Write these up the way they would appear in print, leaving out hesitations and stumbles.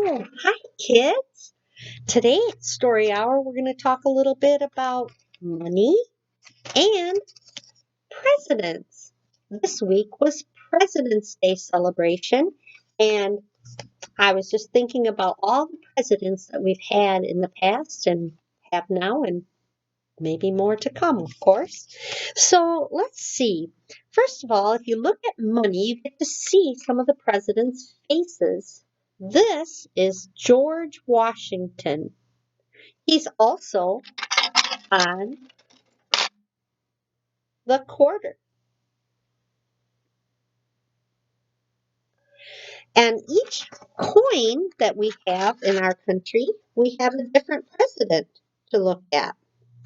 Oh, hi, kids. Today at Story Hour, we're going to talk a little bit about money and presidents. This week was President's Day celebration, and I was just thinking about all the presidents that we've had in the past and have now, and maybe more to come, of course. So let's see. First of all, if you look at money, you get to see some of the presidents' faces. This is George Washington. He's also on the quarter. And each coin that we have in our country, we have a different president to look at.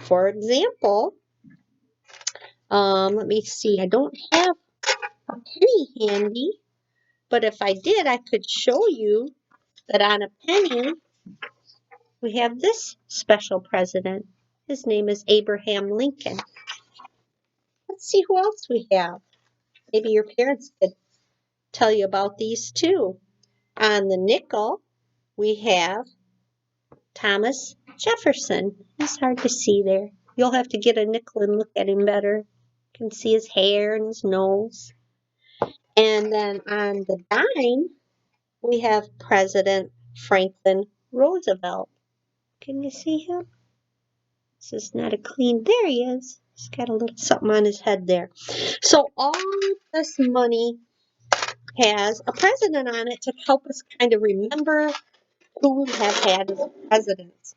For example, let me see, I don't have a penny handy, but if I did, I could show you that on a penny, we have this special president. His name is Abraham Lincoln. Let's see who else we have. Maybe your parents could tell you about these too. On the nickel, we have Thomas Jefferson. It's hard to see there. You'll have to get a nickel and look at him better. You can see his hair and his nose. And then on the dime, we have President Franklin Roosevelt. Can you see him? This is not a clean. There he is. He's got a little something on his head there. So all this money has a president on it to help us kind of remember who we have had as presidents.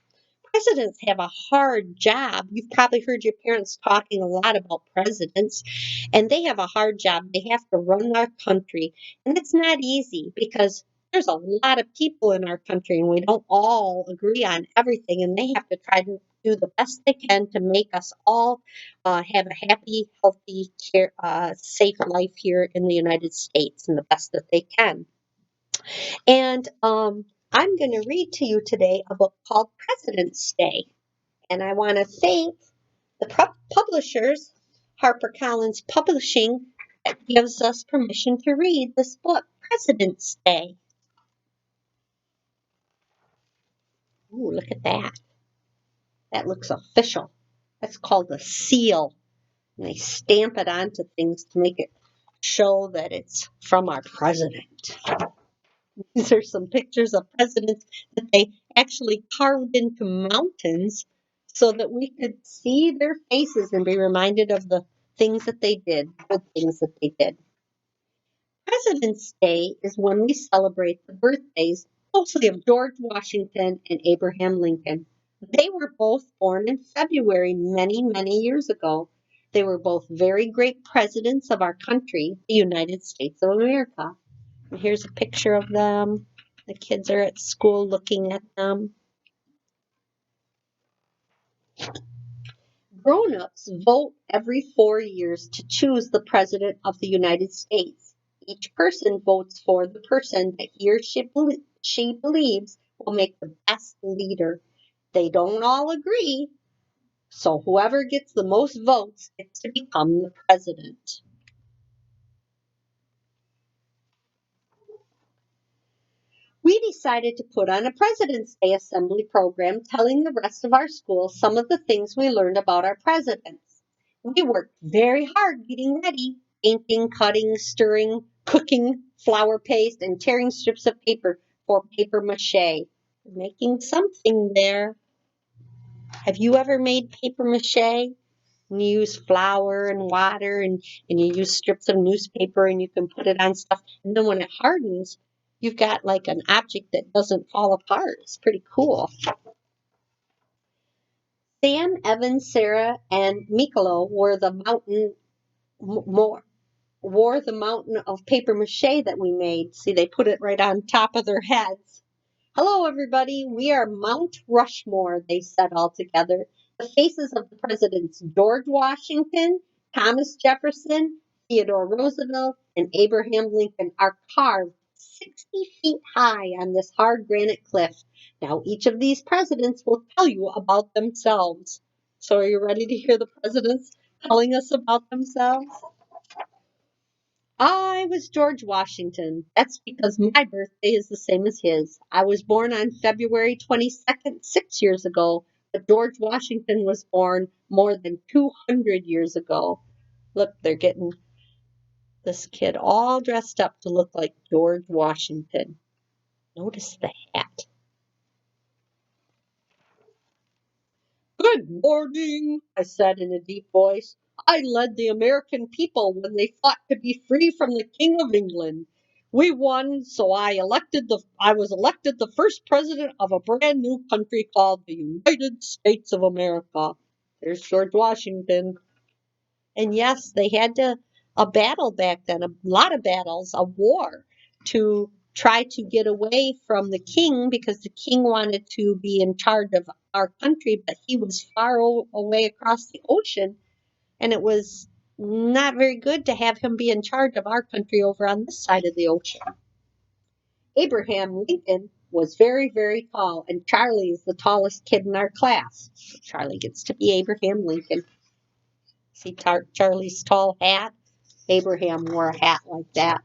Presidents have a hard job. You've probably heard your parents talking a lot about presidents, and they have a hard job. They have to run our country, and it's not easy because there's a lot of people in our country, and we don't all agree on everything, and they have to try to do the best they can to make us all have a happy, healthy, safe life here in the United States, and the best that they can. And I'm going to read to you today a book called President's Day. And I want to thank the publishers, HarperCollins Publishing, that gives us permission to read this book, President's Day. Ooh, look at that. That looks official. That's called a seal. And they stamp it onto things to make it show that it's from our president. These are some pictures of presidents that they actually carved into mountains so that we could see their faces and be reminded of the things that they did, good things that they did. President's Day is when we celebrate the birthdays mostly of George Washington and Abraham Lincoln. They were both born in February many, many years ago. They were both very great presidents of our country, the United States of America. And here's a picture of them. The kids are at school looking at them. Grown-ups vote every 4 years to choose the President of the United States. Each person votes for the person that he or she believes will make the best leader. They don't all agree, so whoever gets the most votes gets to become the president. We decided to put on a President's Day assembly program telling the rest of our school some of the things we learned about our presidents. We worked very hard getting ready, painting, cutting, stirring, cooking flour paste, and tearing strips of paper for paper mache. Making something there. Have you ever made paper mache? And you use flour and water and you use strips of newspaper and you can put it on stuff. And then when it hardens, you've got like an object that doesn't fall apart. It's pretty cool. Sam, Evan, Sarah, and Mikolo wore the mountain of paper mache that we made. See, they put it right on top of their heads. Hello, everybody. We are Mount Rushmore, they said all together. The faces of the presidents George Washington, Thomas Jefferson, Theodore Roosevelt, and Abraham Lincoln are carved 60 feet high on this hard granite cliff. Now, each of these presidents will tell you about themselves. So, are you ready to hear the presidents telling us about themselves? I was George Washington. That's because my birthday is the same as his. I was born on February 22nd, 6 years ago, but George Washington was born more than 200 years ago. Look, they're getting this kid all dressed up to look like George Washington. Notice the hat. Good morning, I said in a deep voice. I led the American people when they fought to be free from the King of England. We won, so I was elected the first president of a brand new country called the United States of America. There's George Washington. And yes, they had a battle back then, a lot of battles, a war to try to get away from the king because the king wanted to be in charge of our country, but he was far away across the ocean, and it was not very good to have him be in charge of our country over on this side of the ocean. Abraham Lincoln was very, very tall, and Charlie is the tallest kid in our class. So Charlie gets to be Abraham Lincoln. See Charlie's tall hat? Abraham wore a hat like that.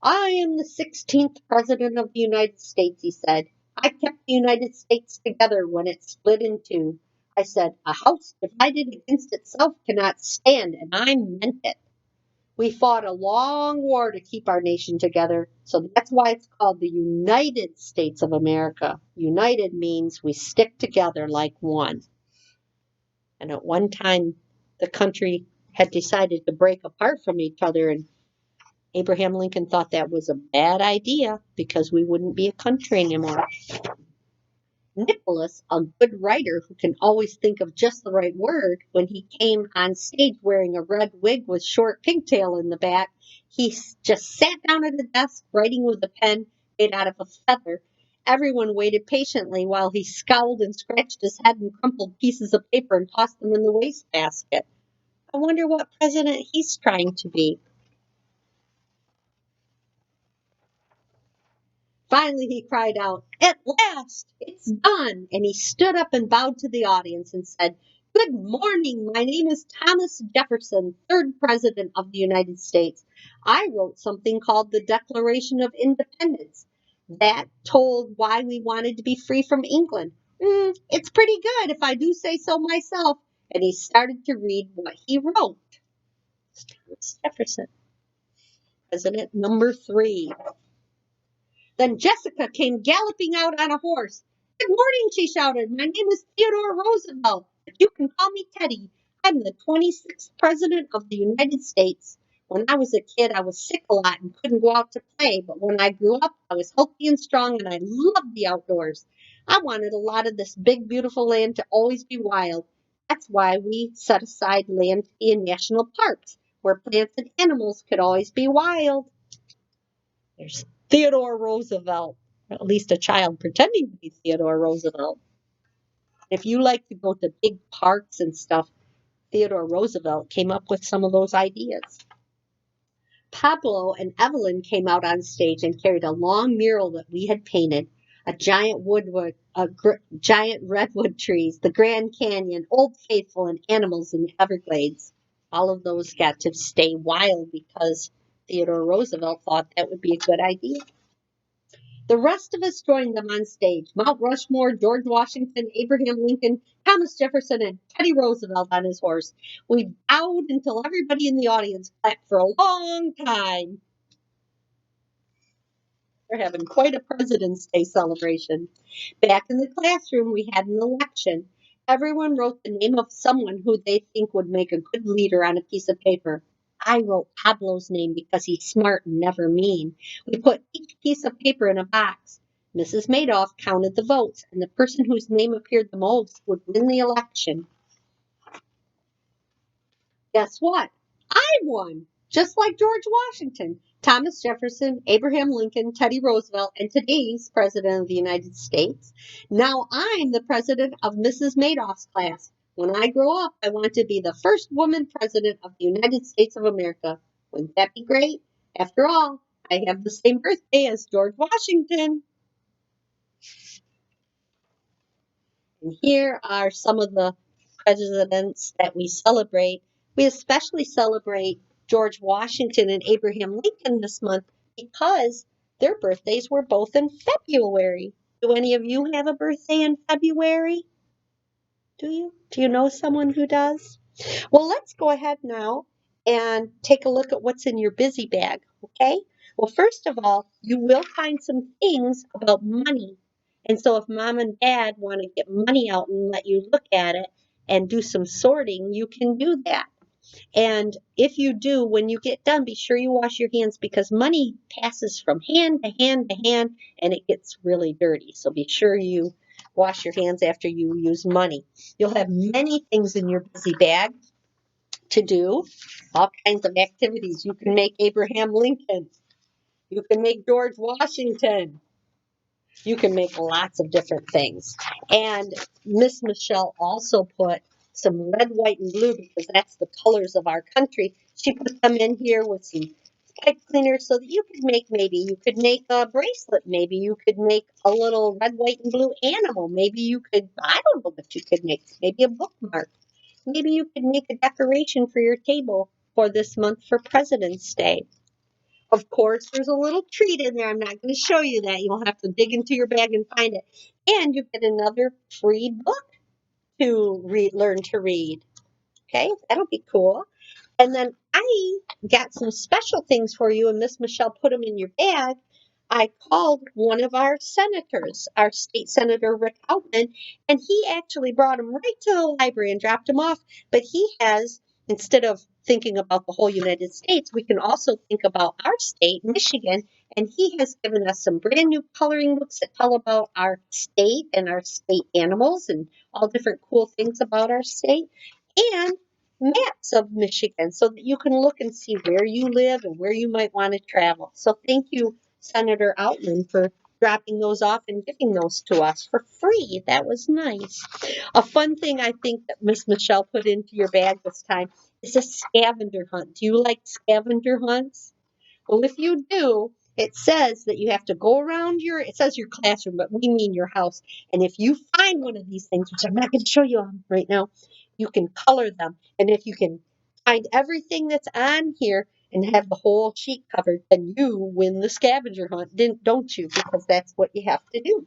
I am the 16th President of the United States, he said. I kept the United States together when it split in two. I said, a house divided against itself cannot stand, and I meant it. We fought a long war to keep our nation together, so that's why it's called the United States of America. United means we stick together like one. And at one time, the country had decided to break apart from each other, and Abraham Lincoln thought that was a bad idea because we wouldn't be a country anymore. Nicholas, a good writer who can always think of just the right word, when he came on stage wearing a red wig with short pigtail in the back, he just sat down at a desk writing with a pen made out of a feather. Everyone waited patiently while he scowled and scratched his head and crumpled pieces of paper and tossed them in the wastebasket. I wonder what president he's trying to be. Finally, he cried out, at last, it's done! And he stood up and bowed to the audience and said, good morning, my name is Thomas Jefferson, third President of the United States. I wrote something called the Declaration of Independence that told why we wanted to be free from England. It's pretty good if I do say so myself. And he started to read what he wrote. Thomas Jefferson, President number 3. Then Jessica came galloping out on a horse. Good morning, she shouted. My name is Theodore Roosevelt, but you can call me Teddy. I'm the 26th President of the United States. When I was a kid, I was sick a lot and couldn't go out to play, but when I grew up, I was healthy and strong and I loved the outdoors. I wanted a lot of this big, beautiful land to always be wild. That's why we set aside land in national parks, where plants and animals could always be wild. There's Theodore Roosevelt, or at least a child pretending to be Theodore Roosevelt. If you like to go to big parks and stuff, Theodore Roosevelt came up with some of those ideas. Pablo and Evelyn came out on stage and carried a long mural that we had painted. A giant giant redwood trees, the Grand Canyon, Old Faithful, and animals in the Everglades. All of those got to stay wild because Theodore Roosevelt thought that would be a good idea. The rest of us joined them on stage. Mount Rushmore, George Washington, Abraham Lincoln, Thomas Jefferson, and Teddy Roosevelt on his horse. We bowed until everybody in the audience clapped for a long time. We're having quite a President's Day celebration. Back in the classroom, we had an election. Everyone wrote the name of someone who they think would make a good leader on a piece of paper. I wrote Pablo's name because he's smart and never mean. We put each piece of paper in a box. Mrs. Madoff counted the votes, and the person whose name appeared the most would win the election. Guess what? I won, just like George Washington, Thomas Jefferson, Abraham Lincoln, Teddy Roosevelt, and today's President of the United States. Now I'm the president of Mrs. Madoff's class. When I grow up, I want to be the first woman president of the United States of America. Wouldn't that be great? After all, I have the same birthday as George Washington. And here are some of the presidents that we celebrate. We especially celebrate George Washington and Abraham Lincoln this month because their birthdays were both in February. Do any of you have a birthday in February? Do you? Do you know someone who does? Well, let's go ahead now and take a look at what's in your busy bag, okay? Well, first of all, you will find some things about money. And so if mom and dad want to get money out and let you look at it and do some sorting, you can do that. And if you do, when you get done, be sure you wash your hands because money passes from hand to hand to hand and it gets really dirty. So be sure you wash your hands after you use money. You'll have many things in your busy bag to do, all kinds of activities. You can make Abraham Lincoln. You can make George Washington. You can make lots of different things. And Miss Michelle also put some red, white, and blue because that's the colors of our country. She put them in here with some pipe cleaners so that you could make you could make a bracelet. Maybe you could make a little red, white, and blue animal. Maybe you could, I don't know what you could make. Maybe a bookmark. Maybe you could make a decoration for your table for this month for President's Day. Of course, there's a little treat in there. I'm not going to show you that. You'll have to dig into your bag and find it. And you get another free book to learn to read. Okay, that'll be cool. And then I got some special things for you, and Miss Michelle put them in your bag. I called one of our senators, our state senator Rick Outman, and he actually brought them right to the library and dropped them off. But he has, instead of thinking about the whole United States, we can also think about our state, Michigan, and he has given us some brand new coloring books that tell about our state and our state animals and all different cool things about our state. And maps of Michigan so that you can look and see where you live and where you might want to travel. So thank you, Senator Outman, for dropping those off and giving those to us for free. That was nice. A fun thing I think that Miss Michelle put into your bag this time is a scavenger hunt. Do you like scavenger hunts? Well, if you do, it says that you have to go around it says your classroom, but we mean your house. And if you find one of these things, which I'm not going to show you right now, you can color them. And if you can find everything that's on here and have the whole sheet covered, then you win the scavenger hunt, don't you? Because that's what you have to do.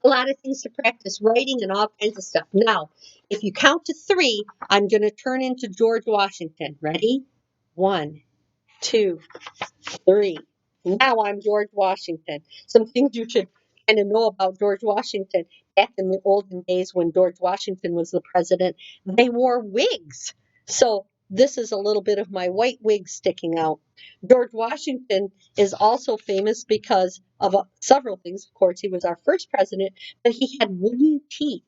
A lot of things to practice writing and all kinds of stuff. Now, if you count to three, I'm going to turn into George Washington. Ready? 1, 2, 3. Now I'm George Washington. Some things you should kind of know about George Washington. Back in the olden days when George Washington was the president, they wore wigs. So this is a little bit of my white wig sticking out. George Washington is also famous because of several things. Of course, he was our first president, but he had wooden teeth.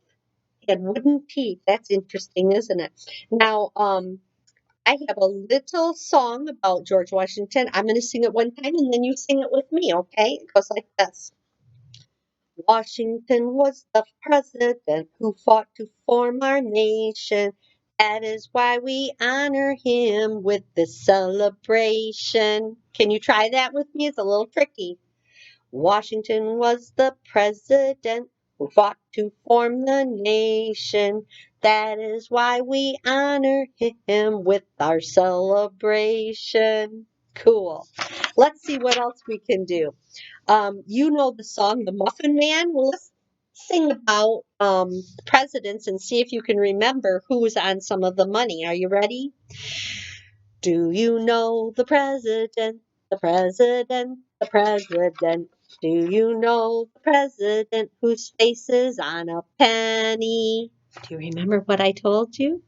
He had wooden teeth. That's interesting, isn't it? Now, I have a little song about George Washington. I'm going to sing it one time and then you sing it with me, okay? It goes like this. Washington was the president who fought to form our nation. That is why we honor him with this celebration. Can you try that with me? It's a little tricky. Washington was the president who fought to form the nation. That is why we honor him with our celebration. Cool. Let's see what else we can do. You know the song The Muffin Man? Well, let's sing about presidents and see if you can remember who's on some of the money. Are you ready? Do you know the president, the president, the president? Do you know the president whose face is on a penny? Do you remember what I told you?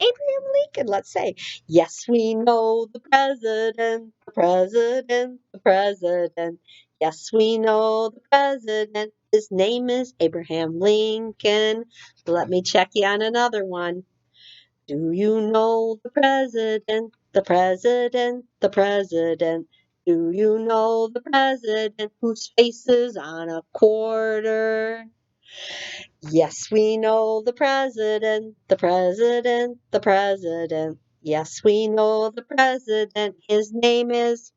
Abraham Lincoln, let's say. Yes, we know the president, the president, the president. Yes, we know the president. His name is Abraham Lincoln. Let me check you on another one. Do you know the president, the president, the president? Do you know the president whose face is on a quarter? Yes, we know the president, the president, the president. Yes, we know the president. His name is,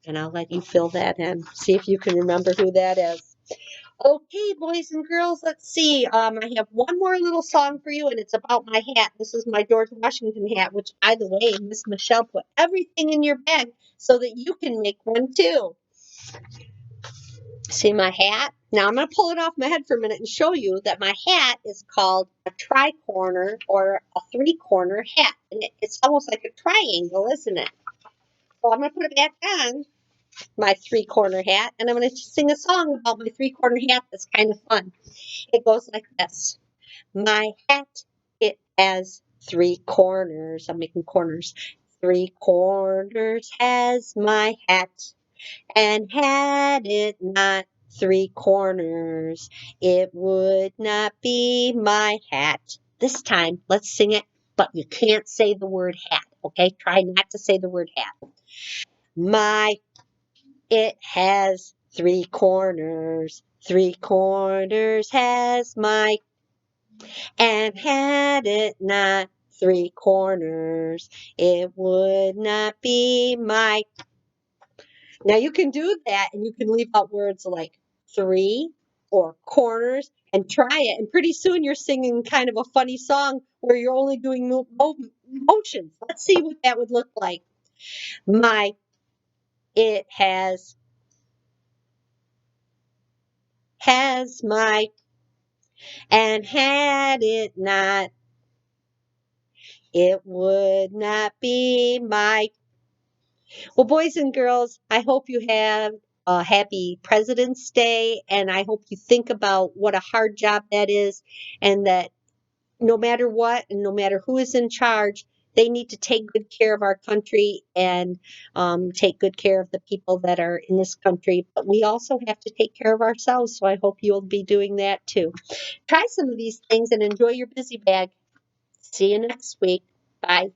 and I'll let you fill that in. See if you can remember who that is. Okay, boys and girls, let's see. I have one more little song for you, and it's about my hat. This is my George Washington hat, which, by the way, Miss Michelle put everything in your bag so that you can make one too. See my hat? Now I'm going to pull it off my head for a minute and show you that my hat is called a tri-corner or a three-corner hat. And it's almost like a triangle, isn't it? So I'm going to put it back on, my three-corner hat, and I'm going to sing a song about my three-corner hat that's kind of fun. It goes like this. My hat, it has three corners. I'm making corners. Three corners has my hat. And had it not three corners, it would not be my hat. This time, let's sing it, but you can't say the word hat, okay? Try not to say the word hat. My, it has three corners. Three corners has my, and had it not three corners, it would not be my. Now you can do that and you can leave out words like three or corners and try it. And pretty soon you're singing kind of a funny song where you're only doing motions. Let's see what that would look like. My, it has my, and had it not, it would not be my. Well, boys and girls, I hope you have a happy President's Day, and I hope you think about what a hard job that is, and that no matter what, and no matter who is in charge, they need to take good care of our country and take good care of the people that are in this country. But we also have to take care of ourselves, so I hope you'll be doing that too. Try some of these things and enjoy your busy bag. See you next week. Bye.